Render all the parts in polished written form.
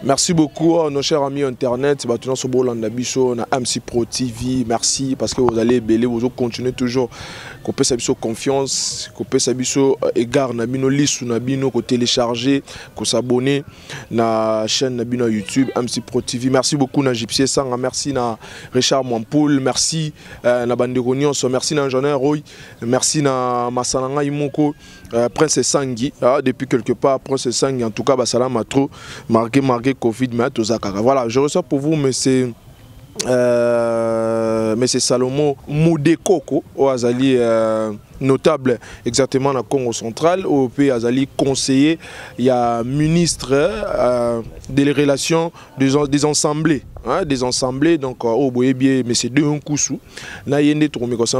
Merci beaucoup nos chers amis internet, maintenant sur Bolanda Biso, on a MC Pro TV, merci parce que vous allez belé, vous continuez toujours, qu'on peut s'habiller confiance, qu'on peut s'habiller égard nabino liste nabino, qu'on télécharger, qu'on s'abonner na chaîne nabino YouTube MC Pro TV. Merci beaucoup na Gypsy Sanga, merci na Richard Mwampoul, merci na Banderonion, merci na Jean Roy, merci na Masananga Imoko, Prince Sangi, depuis quelque part Prince Sangi, en tout cas salam à trop marqué Covid, mais voilà, je reçois pour vous, mais c'est Salomon Moudekoko, au Azali notable exactement dans le Congo central, au pays Azali conseiller, il y a ministre des relations des assemblées. Des assemblées, donc au Boyébie, mais c'est deux un coup sous. Là, il y a un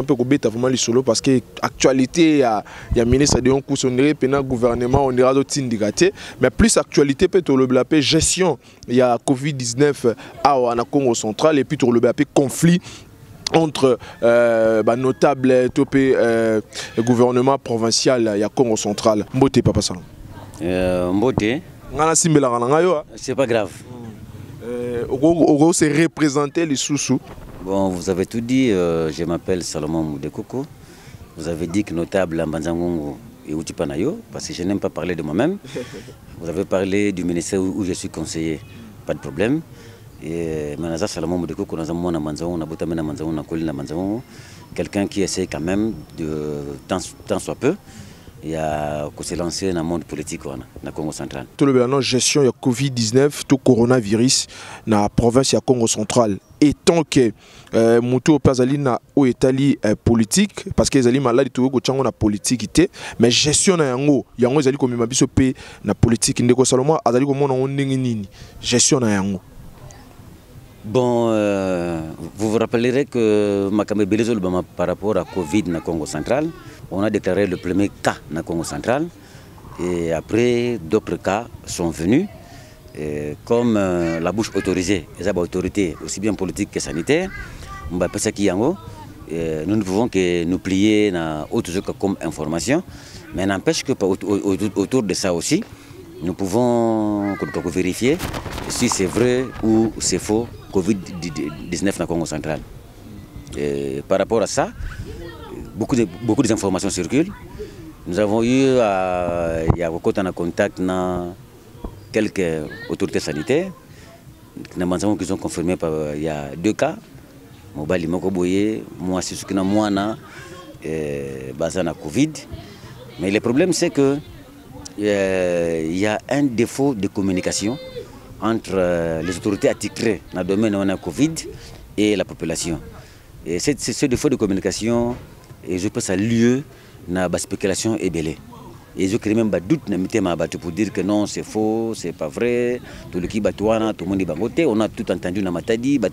peu vraiment les solo parce que actualité, il y a ministre de un coup sous, on dirait le gouvernement, on dirait d'autres indicatés. Mais plus actualité, peut-être le blapé gestion, il y a Covid-19 à Congo central et puis le blapé conflit entre notables topé gouvernement provincial, il y a Congo central. Mbote, papa ça. Mbote. C'est pas grave. C'est représenter les sous-sous. Bon, vous avez tout dit, je m'appelle Salomon Moudekoko. Vous avez dit que notable Mbanzangongo et Outipanayo, parce que je n'aime pas parler de moi-même. Vous avez parlé du ministère où je suis conseiller, pas de problème. Et Manaza Salomon Moudekoko, nous avons quelqu'un qui essaie quand même de tant soit peu. Il y a se lancer dans le monde politique dans le Congo central. Tout le bien gestion de Covid-19, tout coronavirus dans la province de Congo central. Et tant que Moutou Pazali na o Italie politique, parce que les malades tout le temps politique, mais gestion na yango ezali comme mabiso pe na politique ndeko Salomon azali comme on nini gestion na yango. Bon, vous vous rappellerez que Makamé Belezol par rapport à Covid dans le Congo central, on a déclaré le premier cas dans le Congo central et après d'autres cas sont venus. Et comme la bouche autorisée, les autorités aussi bien politiques que sanitaires, nous ne pouvons que nous plier dans autre chose comme information, mais n'empêche que autour de ça aussi, nous pouvons vérifier si c'est vrai ou c'est faux Covid-19 dans le Congo central. Et par rapport à ça, beaucoup d'informations circulent. Nous avons eu il y a un contact dans quelques autorités sanitaires qui ont confirmé il y a 2 cas. Moi, c'est ce que moi basé na Covid. Mais le problème c'est que il y a un défaut de communication entre les autorités attitrées dans le domaine de la Covid et la population. Et ce défaut de communication, je pense à lieu dans la spéculation et belé. Et je crée même des doutes pour dire que non, c'est faux, c'est pas vrai. Tout le monde est bangoté. On a tout entendu dans Matadi, dans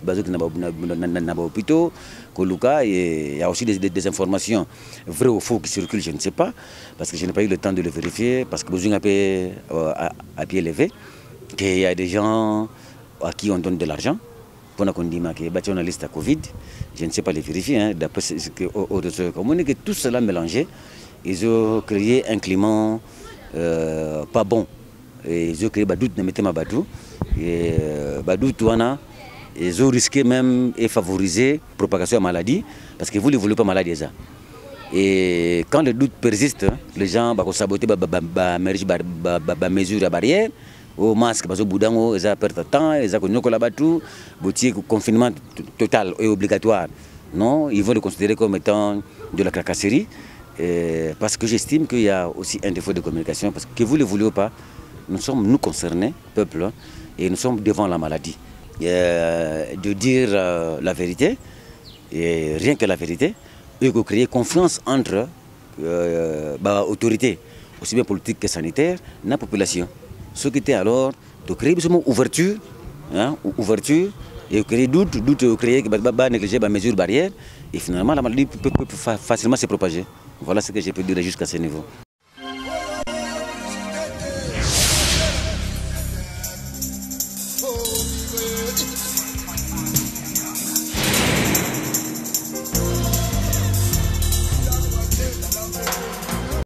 l'hôpital, il y a aussi des informations vraies ou fausses qui circulent, je ne sais pas, parce que je n'ai pas eu le temps de le vérifier, parce que besoin à pied levé, qu'il y a des gens à qui on donne de l'argent. Pour qu'on dise que on a liste à Covid, je ne sais pas les vérifier, d'après ce que autres communiquent, tout cela mélangé. Ils ont créé un climat pas bon. Et ils ont créé Badou, et Badou, ils ont risqué même et favorisé la propagation de la maladie, parce que vous ne voulez pas maladie. Et quand le doute persiste, les gens vont saboter les mesures à barrière, au masque, parce que Boudango, ils ont perdu de temps, ils ont confinement total et obligatoire. Non, ils vont le considérer comme étant de la cracasserie. Parce que j'estime qu'il y a aussi un défaut de communication, parce que vous ne le voulez pas, nous sommes nous concernés, peuple, et nous sommes devant la maladie. De dire la vérité, et rien que la vérité, et de créer confiance entre autorités, aussi bien politiques que sanitaires, dans la population. Ce qui était alors de créer une ouverture, et créer doute, créer négliger les mesures barrières, et finalement la maladie peut facilement se propager. Voilà ce que je peux dire jusqu'à ce niveau.